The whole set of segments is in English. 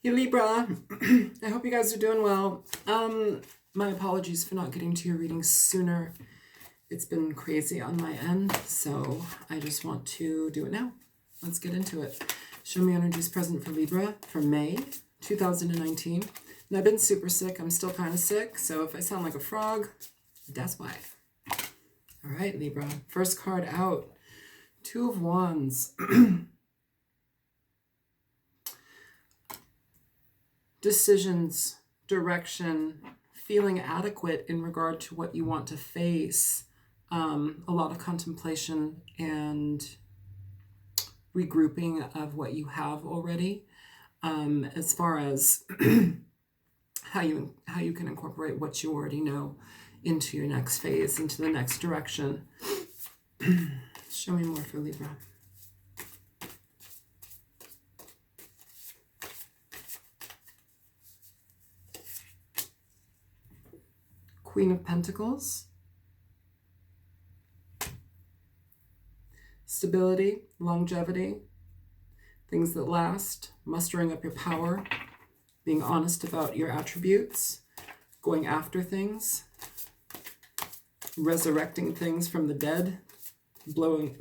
Hey Libra, I hope you guys are doing well. My apologies for not getting to your reading sooner. It's been crazy on my end, so I just want to do it now. Let's get into it. Show me energies present for Libra for May 2019. And I've been super sick. I'm still kind of sick, so if I sound like a frog, that's why. All right, Libra. First card out. Two of Wands. Decisions, direction, feeling adequate in regard to what you want to face. A lot of contemplation and regrouping of what you have already, as far as how you can incorporate what you already know into your next phase, into the next direction. Show me more for Libra. Queen of Pentacles. Stability, longevity, things that last, mustering up your power, being honest about your attributes, going after things, resurrecting things from the dead, blowing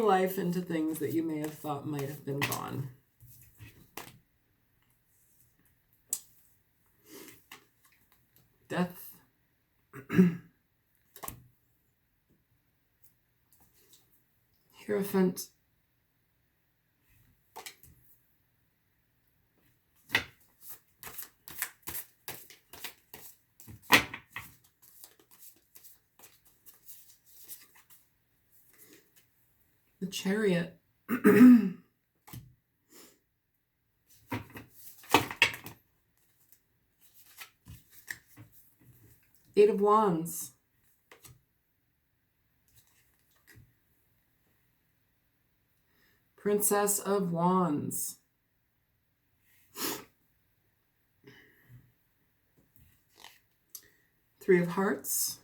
life into things that you may have thought might have been gone. Death. Hierophant. The Chariot. Eight of Wands. Princess of Wands. Three of Hearts.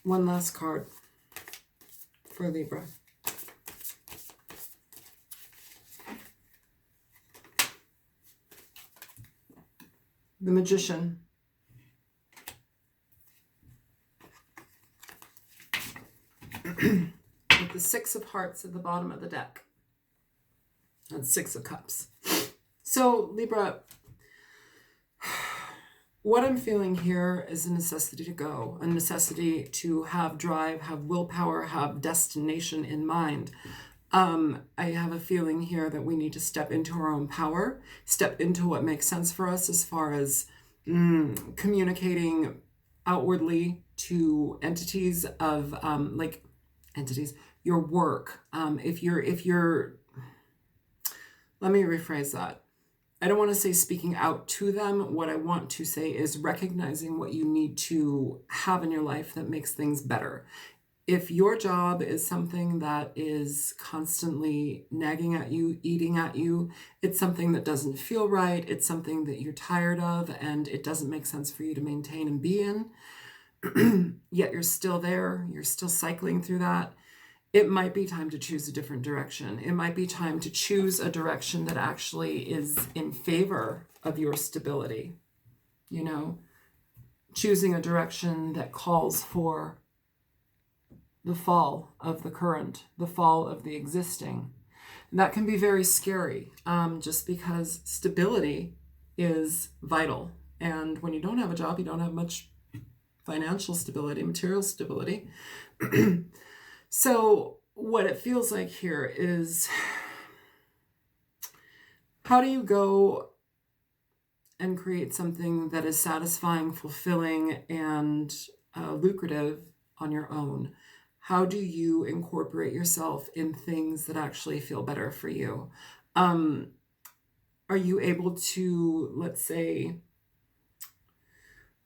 One last card for Libra. The Magician. With the Six of Hearts at the bottom of the deck. And Six of Cups. So, Libra, what I'm feeling here is a necessity to go, a necessity to have drive, have willpower, have destination in mind. I have a feeling here that we need to step into our own power, step into what makes sense for us as far as communicating outwardly to entities of entities, your work. If you're, let me rephrase that. I don't want to say speaking out to them. What I want to say is recognizing what you need to have in your life that makes things better. If your job is something that is constantly nagging at you, eating at you, it's something that doesn't feel right, it's something that you're tired of, and it doesn't make sense for you to maintain and be in, yet you're still there, you're still cycling through that, it might be time to choose a different direction. It might be time to choose a direction that actually is in favor of your stability. You know, choosing a direction that calls for the fall of the current, the fall of the existing. And that can be very scary, just because stability is vital. And when you don't have a job, you don't have much financial stability, material stability. So what it feels like here is, how do you go and create something that is satisfying, fulfilling, and lucrative on your own? How do you incorporate yourself in things that actually feel better for you? Are you able to, let's say,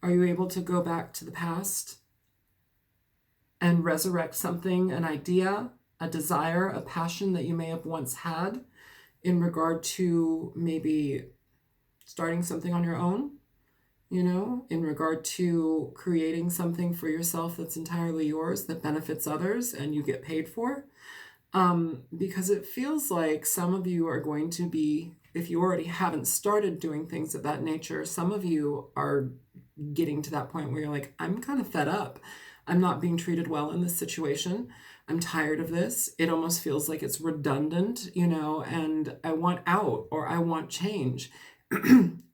are you able to go back to the past and resurrect something, an idea, a desire, a passion that you may have once had in regard to maybe starting something on your own? you know, in regard to creating something for yourself that's entirely yours, that benefits others and you get paid for. Because it feels like some of you are going to be, if you already haven't started doing things of that nature, some of you are getting to that point where you're like, I'm kind of fed up. I'm not being treated well in this situation. I'm tired of this. It almost feels like it's redundant, you know, and I want out or I want change.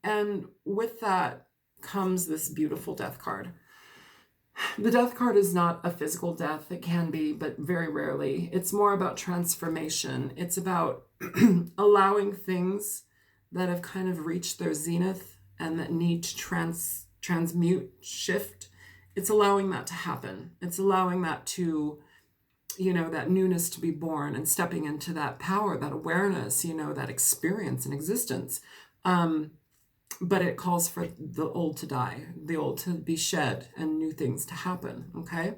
And with that comes this beautiful death card. The death card is not a physical death. It can be, but very rarely. It's more about transformation. It's about allowing things that have kind of reached their zenith and that need to transmute, shift. It's allowing that to happen. It's allowing that to, you know, that newness to be born and stepping into that power, that awareness, you know, that experience and existence. But it calls for the old to die, the old to be shed, and new things to happen, okay?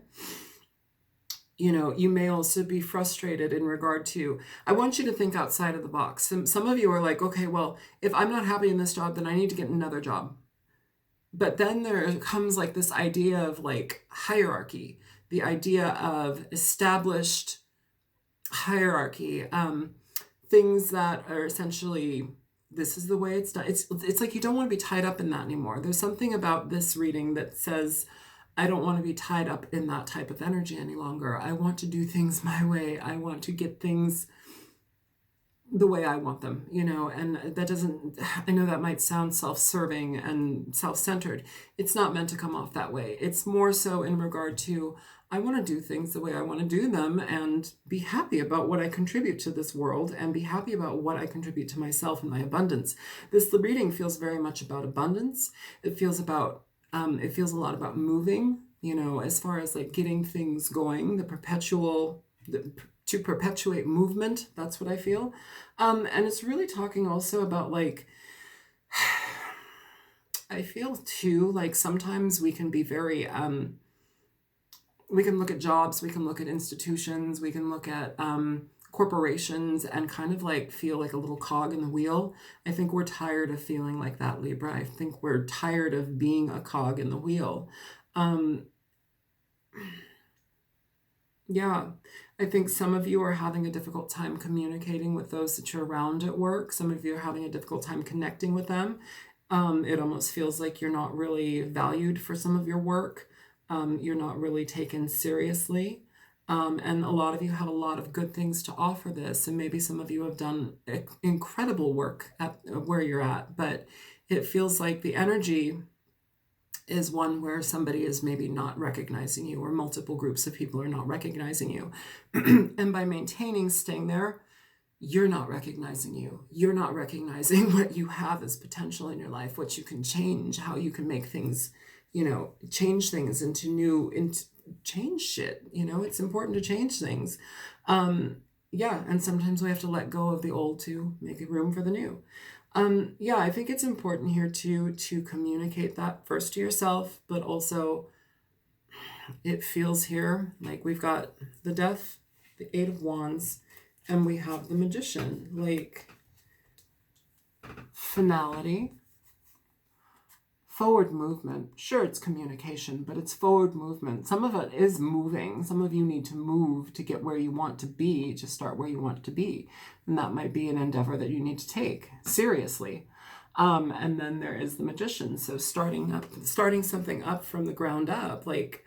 You know, you may also be frustrated in regard to, I want you to think outside of the box. Some of you are like, okay, well, if I'm not happy in this job, then I need to get another job. But then there comes like this idea of like hierarchy, the idea of established hierarchy, things that are essentially, this is the way it's done. It's like you don't want to be tied up in that anymore. There's something about this reading that says, I don't want to be tied up in that type of energy any longer. I want to do things my way. I want to get things the way I want them, you know, and that doesn't, I know that might sound self-serving and self-centered. It's not meant to come off that way. It's more so in regard to, I want to do things the way I want to do them and be happy about what I contribute to this world and be happy about what I contribute to myself and my abundance. This reading feels very much about abundance. It feels about, it feels a lot about moving, you know, as far as like getting things going, to perpetuate movement. That's what I feel. And it's really talking also about like, I feel too, like sometimes we can be very, we can look at jobs, we can look at institutions, we can look at corporations and kind of like feel like a little cog in the wheel. I think we're tired of feeling like that, Libra. I think we're tired of being a cog in the wheel. Yeah, I think some of you are having a difficult time communicating with those that you're around at work. Some of you are having a difficult time connecting with them. It almost feels like you're not really valued for some of your work. You're not really taken seriously. And a lot of you have a lot of good things to offer this. And maybe some of you have done incredible work at where you're at, but it feels like the energy is one where somebody is maybe not recognizing you, or multiple groups of people are not recognizing you. And by maintaining, staying there, you're not recognizing you. You're not recognizing what you have as potential in your life, what you can change, how you can make things, you know, change things change shit. You know, it's important to change things. Yeah, and sometimes we have to let go of the old to make room for the new. Yeah, I think it's important here to communicate that first to yourself, but also it feels here like we've got the Death, the Eight of Wands, and we have the Magician, like finality, forward movement. Sure, it's communication, but it's forward movement. Some of it is moving. Some of you need to move to get where you want to be, to start where you want to be. And that might be an endeavor that you need to take seriously. And then there is the Magician. So starting something up from the ground up, like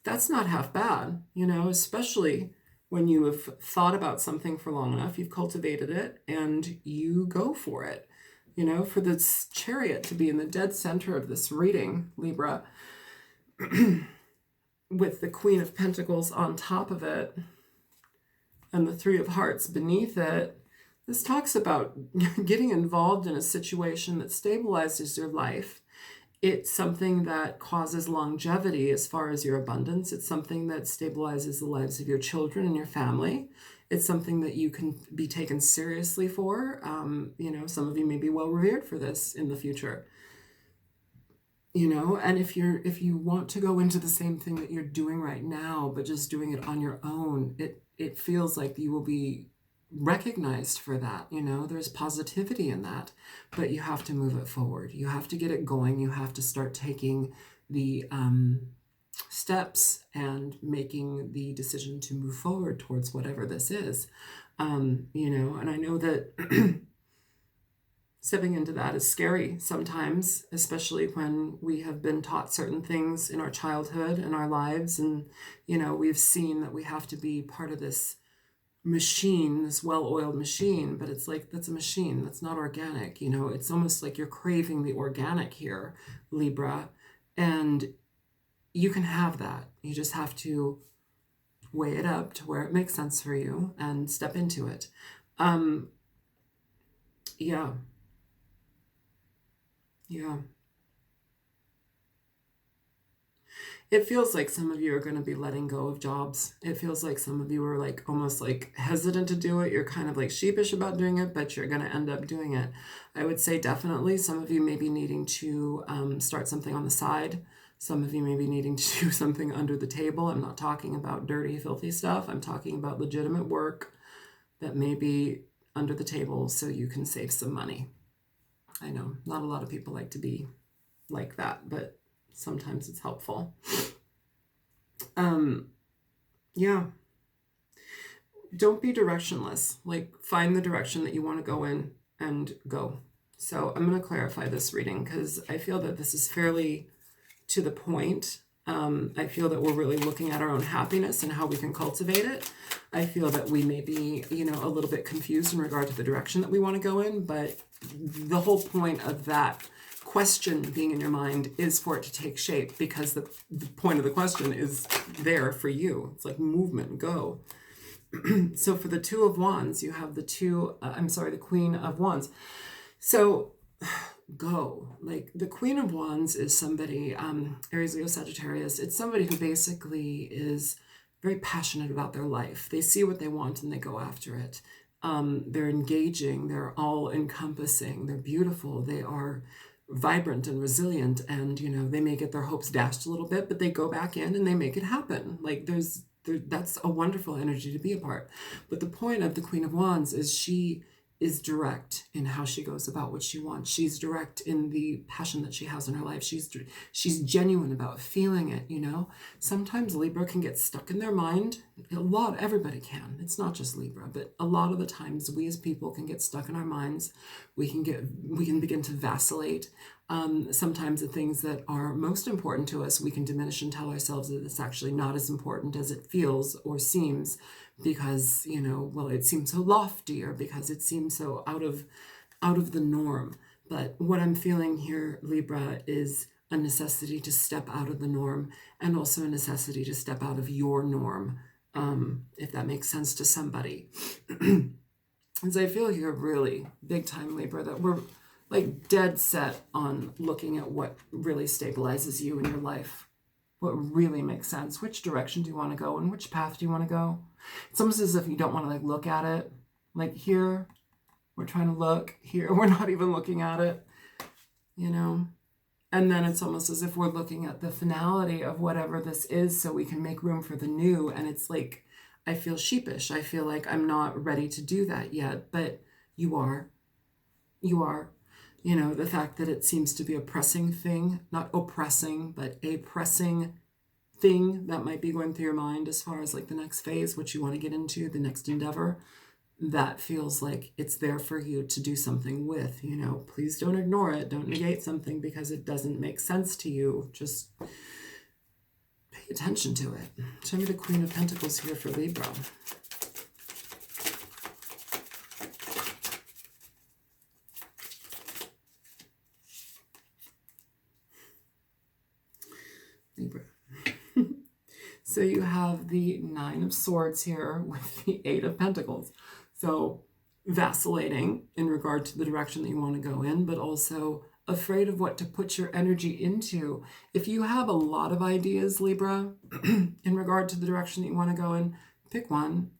that's not half bad, you know, especially when you have thought about something for long enough, you've cultivated it and you go for it. You know, for this Chariot to be in the dead center of this reading, Libra, with the Queen of Pentacles on top of it and the Three of Hearts beneath it, this talks about getting involved in a situation that stabilizes your life. It's something that causes longevity as far as your abundance. It's something that stabilizes the lives of your children and your family. It's something that you can be taken seriously for. You know, some of you may be well revered for this in the future. You know, and if you want to go into the same thing that you're doing right now, but just doing it on your own, it feels like you will be recognized for that. You know, there's positivity in that, but you have to move it forward. You have to get it going. You have to start taking the steps and making the decision to move forward towards whatever this is. You know, and I know that stepping into that is scary sometimes, especially when we have been taught certain things in our childhood and our lives. And, you know, we've seen that we have to be part of this machine, this well-oiled machine, but it's like, that's a machine. That's not organic. You know, it's almost like you're craving the organic here, Libra. And you can have that. You just have to weigh it up to where it makes sense for you and step into it. Yeah. Yeah. It feels like some of you are going to be letting go of jobs. It feels like some of you are like almost like hesitant to do it. You're kind of like sheepish about doing it, but you're going to end up doing it. I would say definitely some of you may be needing to start something on the side. Some of you may be needing to do something under the table. I'm not talking about dirty, filthy stuff. I'm talking about legitimate work that may be under the table so you can save some money. I know not a lot of people like to be like that, but sometimes it's helpful. Yeah. Don't be directionless. Like, find the direction that you want to go in and go. So I'm going to clarify this reading because I feel that this is fairly to the point. I feel that we're really looking at our own happiness and how we can cultivate it. I feel that we may be, you know, a little bit confused in regard to the direction that we want to go in, but the whole point of that question being in your mind is for it to take shape, because the point of the question is there for you. It's like movement, go. So for the Two of Wands, you have the Queen of Wands. So go. Like, the Queen of Wands is somebody, Aries, Leo, Sagittarius. It's somebody who basically is very passionate about their life. They see what they want and they go after it. They're engaging, they're all encompassing, they're beautiful, they are vibrant and resilient, and, you know, they may get their hopes dashed a little bit, but they go back in and they make it happen. Like, that's a wonderful energy to be a part. But the point of the Queen of Wands is she is direct in how she goes about what she wants. She's direct in the passion that she has in her life. She's genuine about feeling it, you know. Sometimes Libra can get stuck in their mind. Everybody can. It's not just Libra, but a lot of the times we as people can get stuck in our minds. We can begin to vacillate. Sometimes the things that are most important to us, we can diminish and tell ourselves that it's actually not as important as it feels or seems, because, you know, well, it seems so lofty, or because it seems so out of the norm. But what I'm feeling here, Libra, is a necessity to step out of the norm, and also a necessity to step out of your norm, if that makes sense to somebody. As I feel here, really big time, Libra, that we're like dead set on looking at what really stabilizes you in your life, what really makes sense. Which direction do you want to go, and which path do you want to go? It's almost as if you don't want to like look at it. Like, here, we're trying to look. Here, we're not even looking at it, you know? And then it's almost as if we're looking at the finality of whatever this is so we can make room for the new. And it's like, I feel sheepish. I feel like I'm not ready to do that yet, but you are. You are. You know, the fact that it seems to be a pressing thing, not oppressing, but a pressing thing that might be going through your mind as far as like the next phase, what you want to get into, the next endeavor, that feels like it's there for you to do something with, you know. Please don't ignore it. Don't negate something because it doesn't make sense to you. Just pay attention to it. Show me the Queen of Pentacles here for Libra. Libra. So you have the Nine of Swords here with the Eight of Pentacles. So vacillating in regard to the direction that you want to go in, but also afraid of what to put your energy into. If you have a lot of ideas, Libra, in regard to the direction that you want to go in, pick one.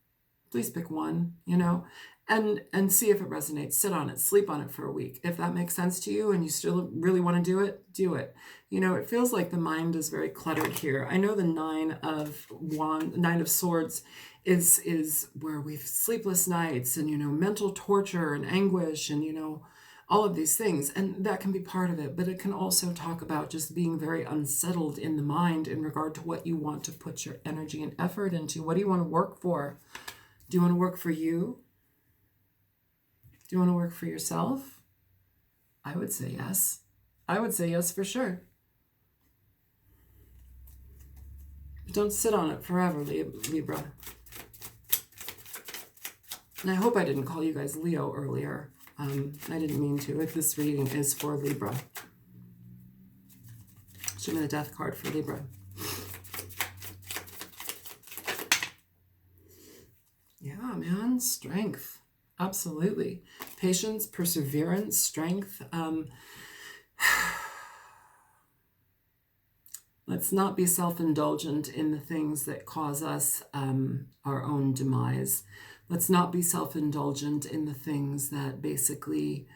Please pick one, you know, and see if it resonates. Sit on it, sleep on it for a week. If that makes sense to you and you still really want to do it, do it. You know, it feels like the mind is very cluttered here. I know the Nine of Swords is where we've sleepless nights and, you know, mental torture and anguish and, you know, all of these things. And that can be part of it, but it can also talk about just being very unsettled in the mind in regard to what you want to put your energy and effort into. What do you want to work for? Do you want to work for you? Do you want to work for yourself? I would say yes. I would say yes for sure. But don't sit on it forever, Libra. And I hope I didn't call you guys Leo earlier. I didn't mean to. If this reading is for Libra. Show me the Death card for Libra. Yeah, man. Strength. Absolutely. Patience, perseverance, strength. Let's not be self-indulgent in the things that cause us our own demise. Let's not be self-indulgent in the things that basically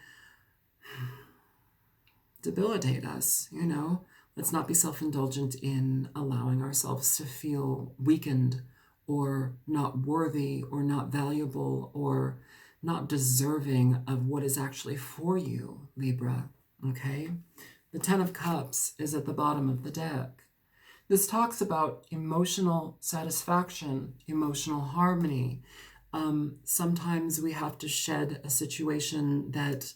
debilitate us, you know. Let's not be self-indulgent in allowing ourselves to feel weakened or not worthy or not valuable or not deserving of what is actually for you, Libra, okay? The Ten of Cups is at the bottom of the deck. This talks about emotional satisfaction, emotional harmony. Sometimes we have to shed a situation that,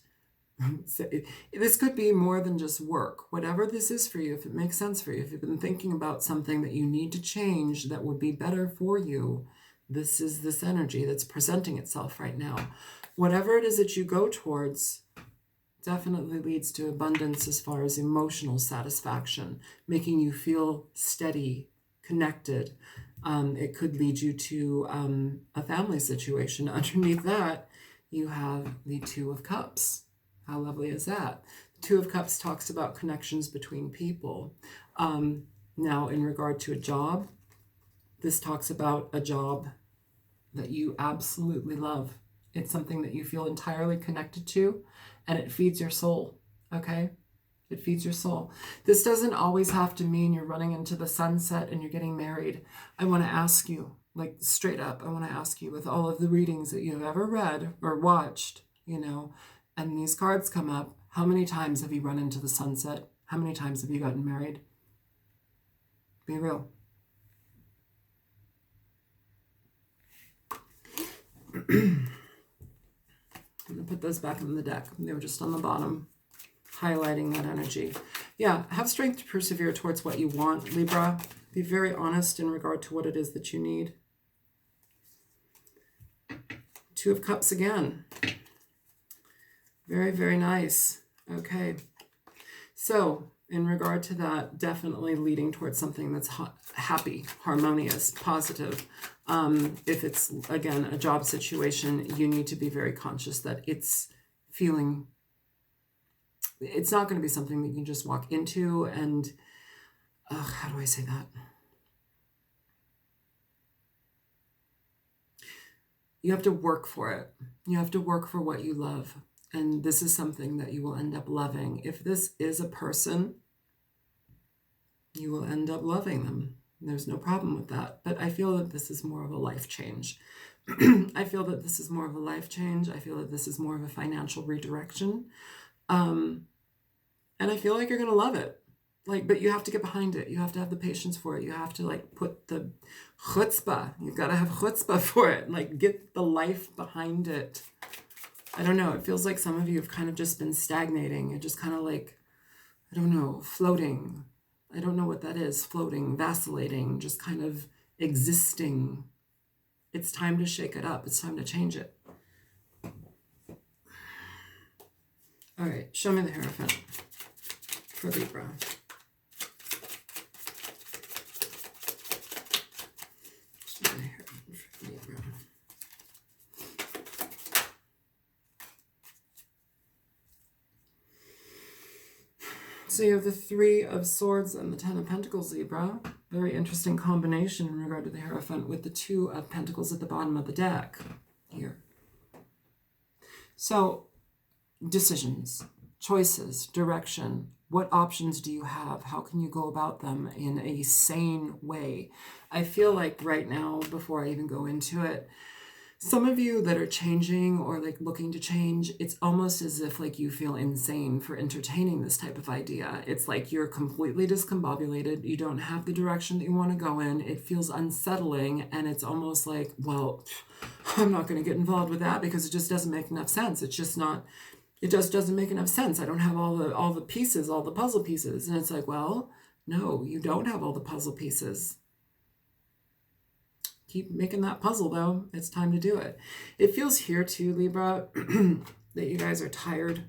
this could be more than just work. Whatever this is for you, if it makes sense for you, if you've been thinking about something that you need to change that would be better for you, this is this energy that's presenting itself right now. Whatever it is that you go towards definitely leads to abundance as far as emotional satisfaction, making you feel steady, connected. It could lead you to a family situation. Underneath that, you have the Two of Cups. How lovely is that? The Two of Cups talks about connections between people. Now, in regard to a job, this talks about a job that you absolutely love. It's something that you feel entirely connected to, and it feeds your soul, okay? It feeds your soul. This doesn't always have to mean you're running into the sunset and you're getting married. I want to ask you, like straight up, I want to ask you with all of the readings that you've ever read or watched, you know, and these cards come up, how many times have you run into the sunset? How many times have you gotten married? Be real. I'm going to put those back in the deck. They were just on the bottom, highlighting that energy. Yeah, have strength to persevere towards what you want, Libra. Be very honest in regard to what it is that you need. Two of Cups again. Very, very nice. Okay. So, in regard to that, definitely leading towards something that's happy, harmonious, positive. If it's, again, a job situation, you need to be very conscious that it's not going to be something that you can just walk into and, how do I say that? You have to work for it. You have to work for what you love. And this is something that you will end up loving. If this is a person, you will end up loving them. There's no problem with that. But I feel that this is more of a life change. I feel that this is more of a life change. I feel that this is more of a financial redirection. And I feel like you're going to love it. But you have to get behind it. You have to have the patience for it. You have to put the chutzpah. You've got to have chutzpah for it. Get the life behind it. I don't know. It feels like some of you have kind of just been stagnating. You're just kind of I don't know, floating. I don't know what that is. Floating, vacillating, just kind of existing. It's time to shake it up. It's time to change it. All right, show me the Hierophant for Libra. Show me the Hierophant for Libra. So you have the Three of Swords and the Ten of Pentacles, Libra. Very interesting combination in regard to the Hierophant with the Two of Pentacles at the bottom of the deck here. So decisions, choices, direction. What options do you have? How can you go about them in a sane way? I feel like right now, before I even go into it, some of you that are changing or like looking to change, it's almost as if like you feel insane for entertaining this type of idea. It's like you're completely discombobulated. You don't have the direction that you want to go in. It feels unsettling, and it's almost like, well, I'm not going to get involved with that because it just doesn't make enough sense. It's just not, it just doesn't make enough sense. I don't have all the pieces, all the puzzle pieces. And it's like, well, no, you don't have all the puzzle pieces. Keep making that puzzle, though. It's time to do it. It feels here too, Libra, that you guys are tired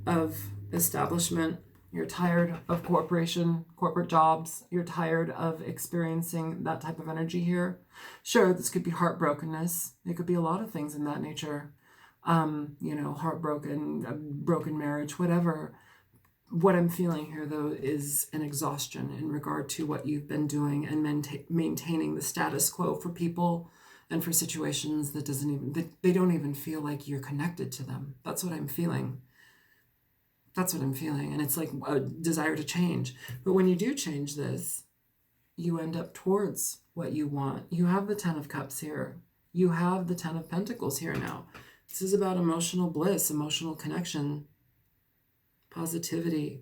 of establishment. You're tired of corporate jobs. You're tired of experiencing that type of energy here. Sure, this could be heartbrokenness. It could be a lot of things in that nature. Heartbroken, a broken marriage, whatever. What I'm feeling here, though, is an exhaustion in regard to what you've been doing and maintaining the status quo for people and for situations that they don't even feel like you're connected to them. That's what I'm feeling. That's what I'm feeling. And it's like a desire to change. But when you do change this, you end up towards what you want. You have the 10 of Cups here. You have the 10 of Pentacles here now. This is about emotional bliss, emotional connection, positivity.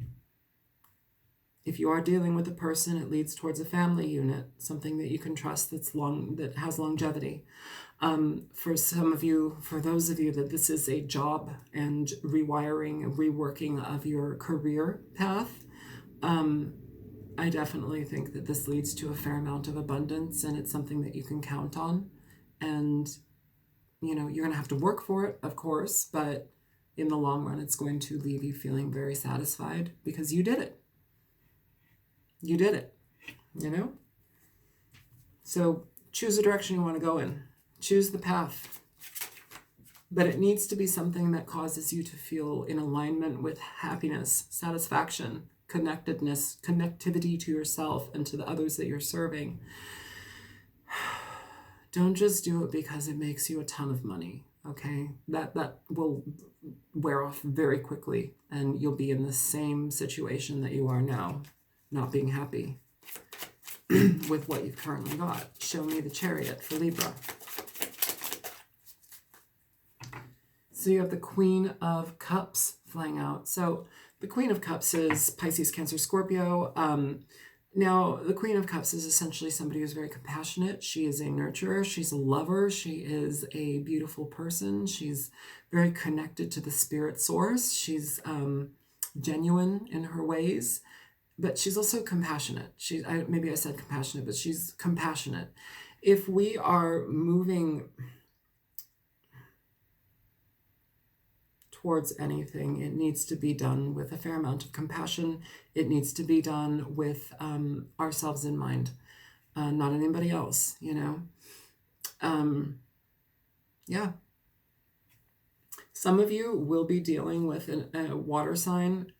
If you are dealing with a person, it leads towards a family unit, something that you can trust that has longevity. For some of you, for those of you that this is a job and reworking of your career path, I definitely think that this leads to a fair amount of abundance, and it's something that you can count on. And, you're going to have to work for it, of course, but in the long run, it's going to leave you feeling very satisfied because you did it. You did it, So choose the direction you want to go in. Choose the path. But it needs to be something that causes you to feel in alignment with happiness, satisfaction, connectedness, connectivity to yourself and to the others that you're serving. Don't just do it because it makes you a ton of money, okay? That will wear off very quickly, and you'll be in the same situation that you are now, not being happy with what you've currently got. Show me the Chariot for Libra. So you have the Queen of Cups flying out. So the Queen of Cups is Pisces, Cancer, Scorpio. Now, the Queen of Cups is essentially somebody who's very compassionate. She is a nurturer. She's a lover. She is a beautiful person. She's very connected to the spirit source. She's genuine in her ways, but she's also compassionate. Maybe I said compassionate, but she's compassionate. If we are moving towards anything, it needs to be done with a fair amount of compassion. It needs to be done with ourselves in mind, not anybody else, Yeah. Some of you will be dealing with a water sign,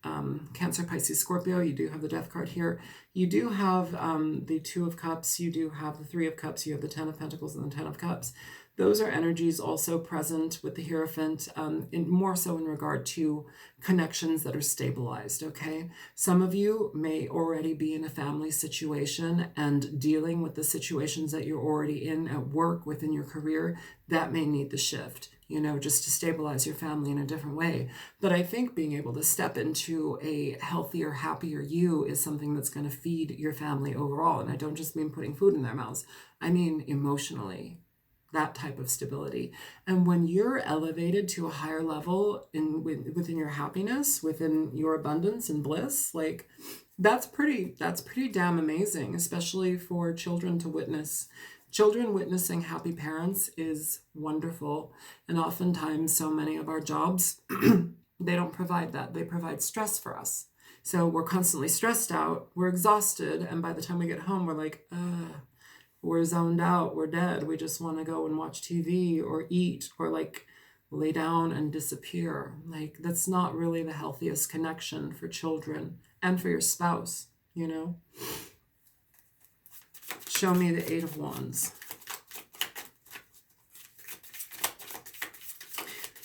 Cancer, Pisces, Scorpio. You do have the Death card here. You do have the 2 of Cups. You do have the 3 of Cups. You have the 10 of Pentacles and the 10 of Cups. Those are energies also present with the Hierophant, more so in regard to connections that are stabilized, okay? Some of you may already be in a family situation and dealing with the situations that you're already in at work, within your career. That may need the shift, just to stabilize your family in a different way. But I think being able to step into a healthier, happier you is something that's going to feed your family overall. And I don't just mean putting food in their mouths. I mean emotionally. That type of stability. And when you're elevated to a higher level within your happiness, within your abundance and bliss, like that's pretty damn amazing, especially for children to witness. Children witnessing happy parents is wonderful. And oftentimes so many of our jobs, they don't provide that. They provide stress for us. So we're constantly stressed out, we're exhausted, and by the time we get home, we're like, we're zoned out, we're dead. We just want to go and watch TV or eat or like lay down and disappear. Like that's not really the healthiest connection for children and for your spouse, Show me the 8 of Wands.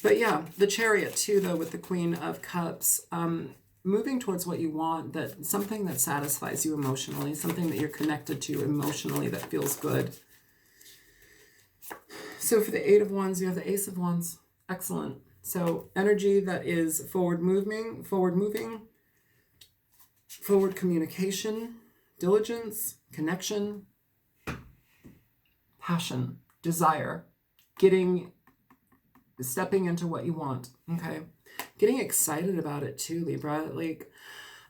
But yeah, the Chariot too, though, with the Queen of Cups, moving towards what you want, that something that satisfies you emotionally, something that you're connected to emotionally that feels good. So for the Eight of Wands, you have the Ace of Wands. Excellent. So energy that is forward moving, forward communication, diligence, connection, passion, desire, stepping into what you want. Okay. Getting excited about it too, Libra. Like,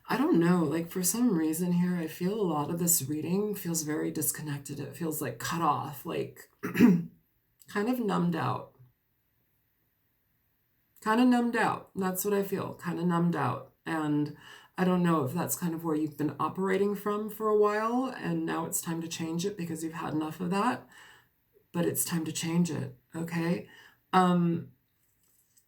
I don't know, like for some reason here, I feel a lot of this reading feels very disconnected. It feels like cut off, like kind of numbed out. Kind of numbed out. That's what I feel. Kind of numbed out. And I don't know if that's kind of where you've been operating from for a while, and now it's time to change it because you've had enough of that. But it's time to change it. Okay.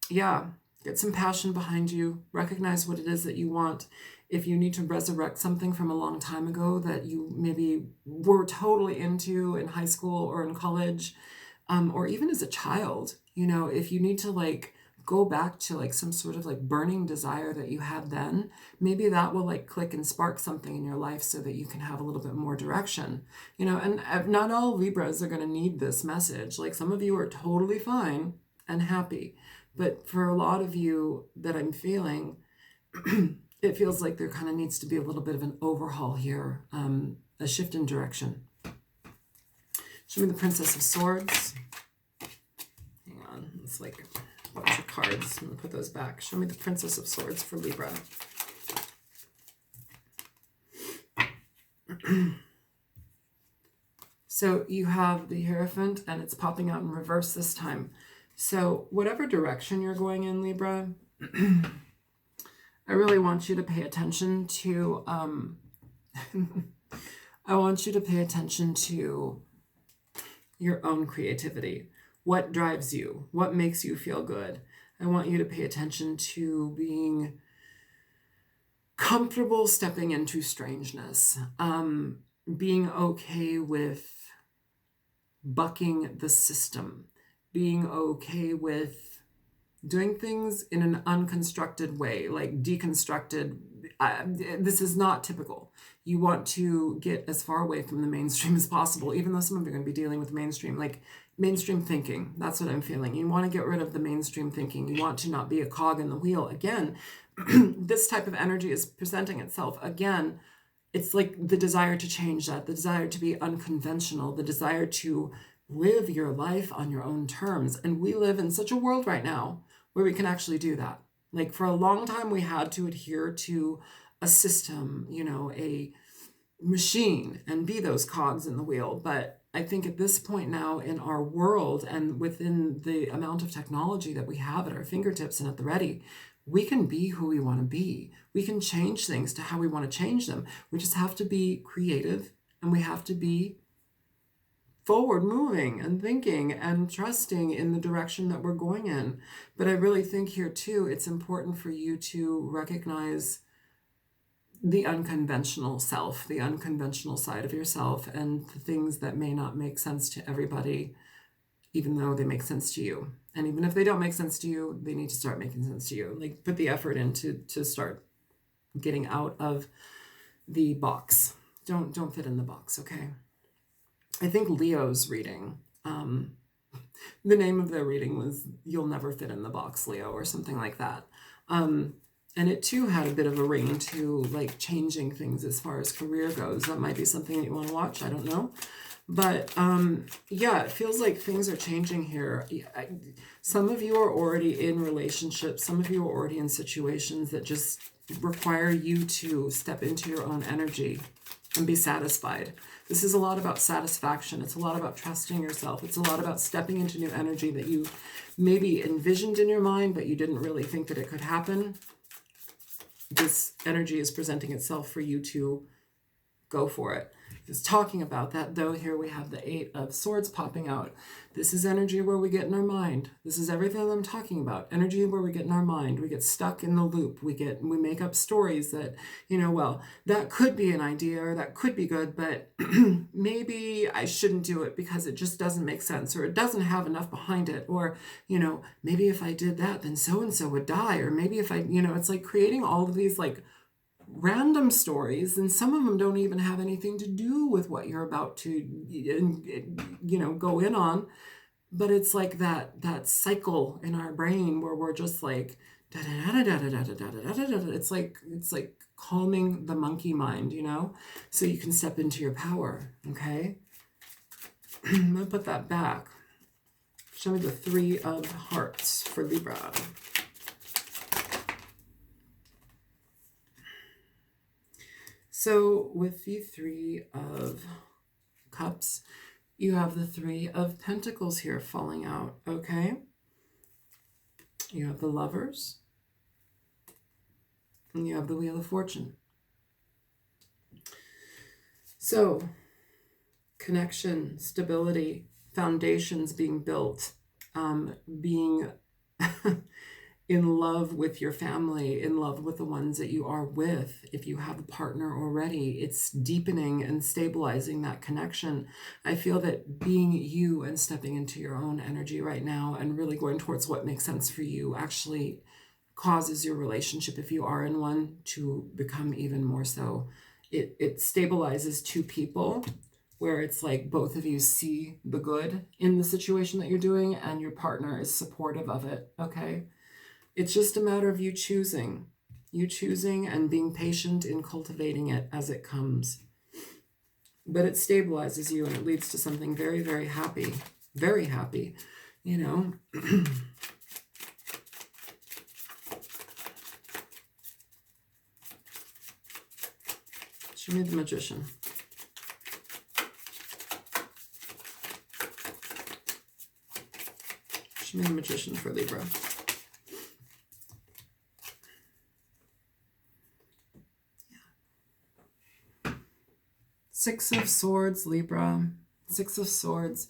Yeah. Get some passion behind you. Recognize what it is that you want. If you need to resurrect something from a long time ago that you maybe were totally into in high school or in college, or even as a child, you know, if you need to like go back to like some sort of like burning desire that you had then, maybe that will like click and spark something in your life so that you can have a little bit more direction, you know. And not all Libras are going to need this message. Like some of you are totally fine and happy, but for a lot of you that I'm feeling, it feels like there kind of needs to be a little bit of an overhaul here, a shift in direction. Show me the Princess of Swords. Hang on, it's like a bunch of cards. I'm going to put those back. Show me the Princess of Swords for Libra. So you have the Hierophant, and it's popping out in reverse this time. So whatever direction you're going in, Libra, I really want you to pay attention to, I want you to pay attention to your own creativity. What drives you? What makes you feel good? I want you to pay attention to being comfortable stepping into strangeness, being okay with bucking the system, being okay with doing things in an unconstructed way, like deconstructed. This is not typical. You want to get as far away from the mainstream as possible, even though some of you are going to be dealing with mainstream, like mainstream thinking. That's what I'm feeling. You want to get rid of the mainstream thinking. You want to not be a cog in the wheel. Again, this type of energy is presenting itself. Again, it's like the desire to change that, the desire to be unconventional, the desire to live your life on your own terms. And we live in such a world right now where we can actually do that. Like for a long time, we had to adhere to a system, you know, a machine, and be those cogs in the wheel. But I think at this point now in our world, and within the amount of technology that we have at our fingertips and at the ready, we can be who we want to be. We can change things to how we want to change them. We just have to be creative, and we have to be forward moving and thinking and trusting in the direction that we're going in. But I really think here too, it's important for you to recognize the unconventional self, the unconventional side of yourself, and the things that may not make sense to everybody, even though they make sense to you. And even if they don't make sense to you, they need to start making sense to you. Like put the effort in to start getting out of the box. Don't fit in the box, okay? I think Leo's reading, the name of their reading was You'll Never Fit in the Box, Leo, or something like that. And it too had a bit of a ring to like changing things as far as career goes. That might be something that you want to watch. I don't know. But yeah, it feels like things are changing here. Some of you are already in relationships. Some of you are already in situations that just require you to step into your own energy and be satisfied. This is a lot about satisfaction. It's a lot about trusting yourself. It's a lot about stepping into new energy that you maybe envisioned in your mind, but you didn't really think that it could happen. This energy is presenting itself for you to go for it. is talking about that, though. Here we have the Eight of Swords popping out. This is energy where we get in our mind. This is everything that I'm talking about. Energy where we get in our mind. We get stuck in the loop. We make up stories that, well, that could be an idea or that could be good, but maybe I shouldn't do it because it just doesn't make sense, or it doesn't have enough behind it, or, maybe if I did that, then so-and-so would die, or maybe if I, it's like creating all of these like random stories, and some of them don't even have anything to do with what you're about to go in on, but it's like that cycle in our brain where we're just like it's like calming the monkey mind, so you can step into your power. Okay. I'm gonna put that back. Show me the Three of Hearts for Libra. So with the Three of Cups, you have the Three of Pentacles here falling out, okay? You have the Lovers, and you have the Wheel of Fortune. So, connection, stability, foundations being built, being in love with your family, in love with the ones that you are with. If you have a partner already, it's deepening and stabilizing that connection. I feel that being you and stepping into your own energy right now and really going towards what makes sense for you actually causes your relationship, if you are in one, to become even more so. It stabilizes two people, where it's like both of you see the good in the situation that you're doing and your partner is supportive of it, okay? It's just a matter of you choosing and being patient in cultivating it as it comes. But it stabilizes you and it leads to something very, very happy, Show me the Magician. Show me the Magician for Libra. Six of Swords, Libra. Six of Swords.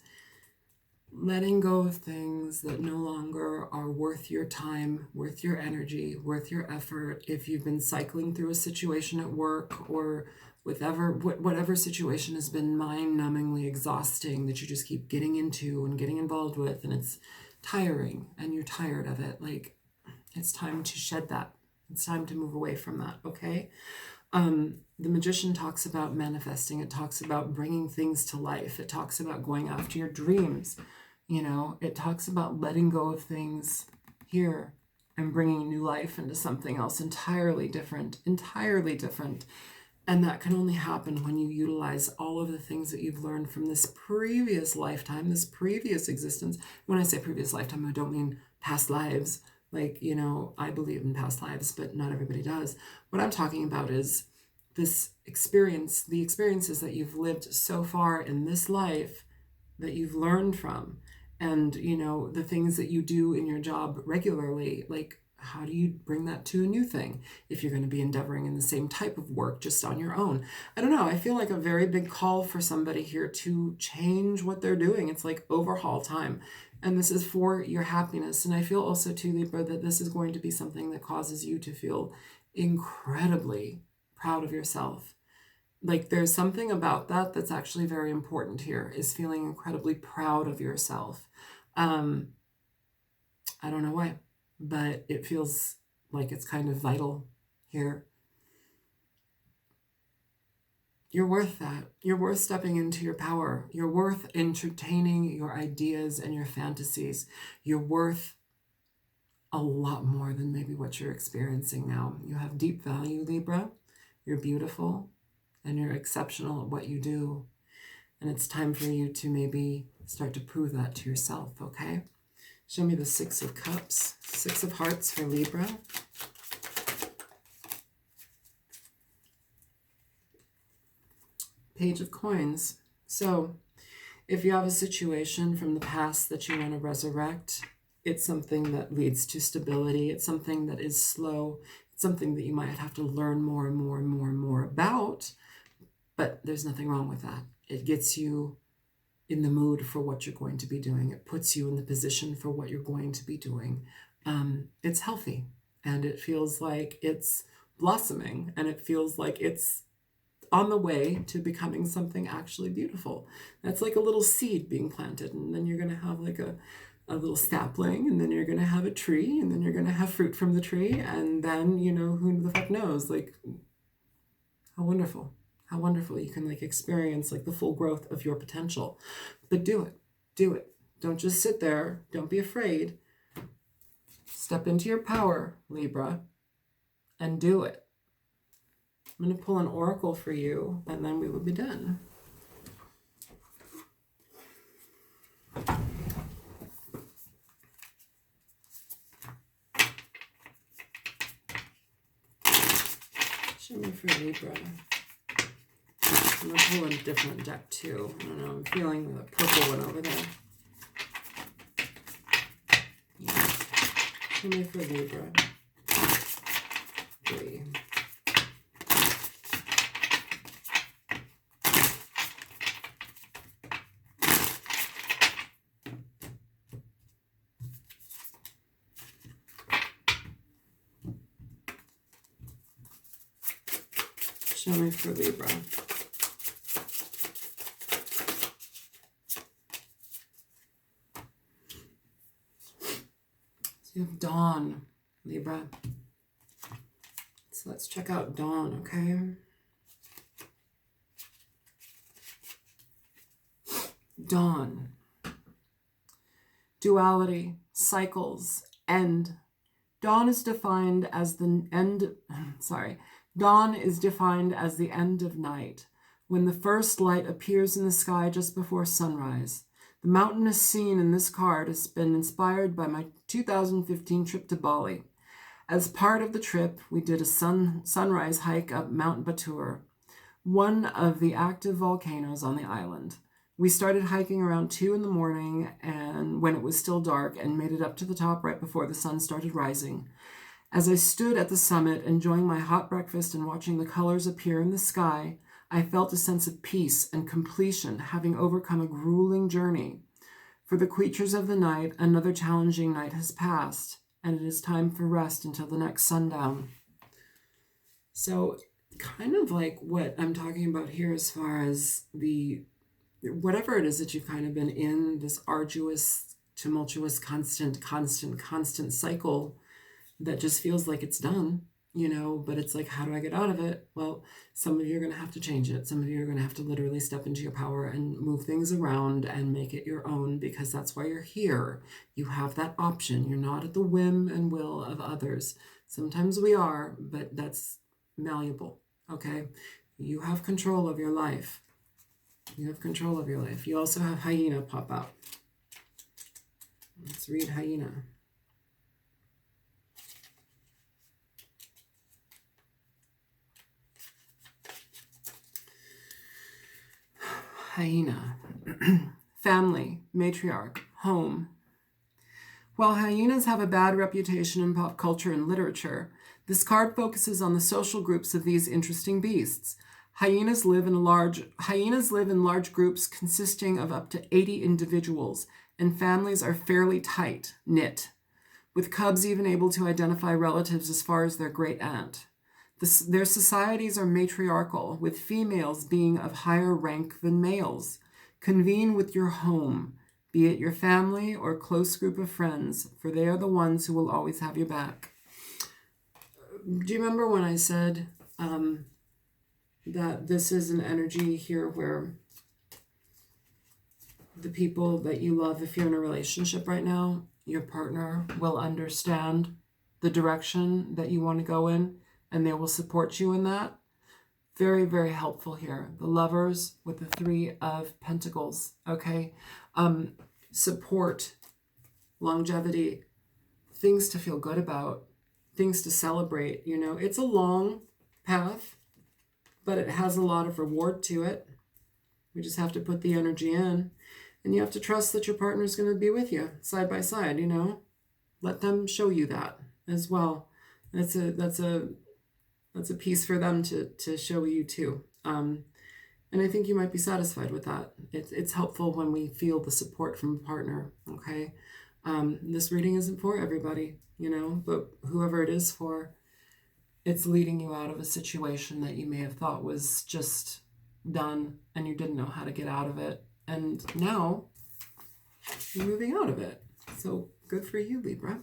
Letting go of things that no longer are worth your time, worth your energy, worth your effort. If you've been cycling through a situation at work or whatever situation has been mind-numbingly exhausting that you just keep getting into and getting involved with, and it's tiring and you're tired of it, like, it's time to shed that. It's time to move away from that, okay? The Magician talks about manifesting. It talks about bringing things to life. It talks about going after your dreams. It talks about letting go of things here and bringing new life into something else entirely different. And that can only happen when you utilize all of the things that you've learned from this previous lifetime, this previous existence. When I say previous lifetime, I don't mean past lives. Like, I believe in past lives, but not everybody does. What I'm talking about is this experience, the experiences that you've lived so far in this life that you've learned from, and, the things that you do in your job regularly. Like, how do you bring that to a new thing if you're going to be endeavoring in the same type of work just on your own? I don't know. I feel like a very big call for somebody here to change what they're doing. It's like overhaul time. And this is for your happiness. And I feel also too, Libra, that this is going to be something that causes you to feel incredibly proud of yourself. Like, there's something about that that's actually very important here, is feeling incredibly proud of yourself. I don't know why, but it feels like it's kind of vital here. You're worth that. You're worth stepping into your power. You're worth entertaining your ideas and your fantasies. You're worth a lot more than maybe what you're experiencing now. You have deep value, Libra. You're beautiful and you're exceptional at what you do. And it's time for you to maybe start to prove that to yourself, okay? Show me the Six of Cups, Six of Hearts for Libra. Page of Coins. So if you have a situation from the past that you want to resurrect, it's something that leads to stability. It's something that is slow. It's something that you might have to learn more and more and more and more about. But there's nothing wrong with that. It gets you in the mood for what you're going to be doing. It puts you in the position for what you're going to be doing. It's healthy, and it feels like it's blossoming, and it feels like it's on the way to becoming something actually beautiful. That's like a little seed being planted, and then you're going to have like a little sapling, and then you're going to have a tree, and then you're going to have fruit from the tree, and then, you know, who the fuck knows? Like, how wonderful. How wonderful you can like experience like the full growth of your potential. But do it. Do it. Don't just sit there. Don't be afraid. Step into your power, Libra, and do it. I'm going to pull an oracle for you, and then we will be done. Show me for Libra. I'm going to pull a different deck too. I don't know, I'm feeling the purple one over there. Yeah. Show me for Libra. 3. Show me for Libra. So you have Dawn, Libra. So let's check out Dawn, okay? Dawn. Duality, cycles, end. Dawn is defined as the end, Dawn is defined as the end of night, when the first light appears in the sky just before sunrise. The mountainous scene in this card has been inspired by my 2015 trip to Bali. As part of the trip, we did a sunrise hike up Mount Batur, one of the active volcanoes on the island. We started hiking around 2 in the morning and when it was still dark, and made it up to the top right before the sun started rising. As I stood at the summit, enjoying my hot breakfast and watching the colors appear in the sky, I felt a sense of peace and completion, having overcome a grueling journey. For the creatures of the night, another challenging night has passed, and it is time for rest until the next sundown. So, kind of like what I'm talking about here as far as whatever it is that you've kind of been in, this arduous, tumultuous, constant cycle that just feels like it's done, you know, but it's like, how do I get out of it? Well, some of you are going to have to change it. Some of you are going to have to literally step into your power and move things around and make it your own, because that's why you're here. You have that option. You're not at the whim and will of others. Sometimes we are, but that's malleable, okay? You have control of your life. You have control of your life. You also have Hyena pop out. Let's read Hyena. Hyena. Family, matriarch, home. While hyenas have a bad reputation in pop culture and literature, this card focuses on the social groups of these interesting beasts. Hyenas live in large groups consisting of up to 80 individuals, and families are fairly tight-knit, with cubs even able to identify relatives as far as their great aunt. Their societies are matriarchal, with females being of higher rank than males. Convene with your home, be it your family or close group of friends, for they are the ones who will always have your back. Do you remember when I said that this is an energy here where the people that you love, if you're in a relationship right now, your partner will understand the direction that you want to go in, and they will support you in that? Very, very helpful here. The Lovers with the 3 of Pentacles, okay? Support, longevity, things to feel good about, things to celebrate, you know. It's a long path, but it has a lot of reward to it. We just have to put the energy in, and you have to trust that your partner is going to be with you side by side, you know. Let them show you that as well. That's a piece for them to show you too. And I think you might be satisfied with that. It's helpful when we feel the support from a partner, okay? This reading isn't for everybody, you know, but whoever it is for, it's leading you out of a situation that you may have thought was just done and you didn't know how to get out of it. And now you're moving out of it. So good for you, Libra.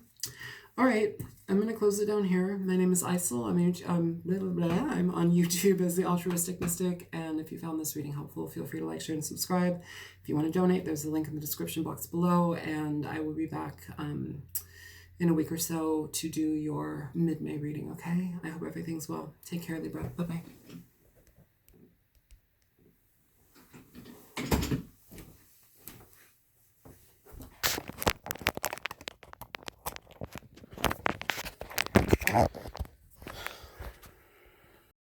All right, I'm going to close it down here. My name is Isel. I'm on YouTube as the Altruistic Mystic. And if you found this reading helpful, feel free to like, share, and subscribe. If you want to donate, there's a link in the description box below. And I will be back in a week or so to do your mid-May reading, okay? I hope everything's well. Take care, Libra. Bye-bye. Wow.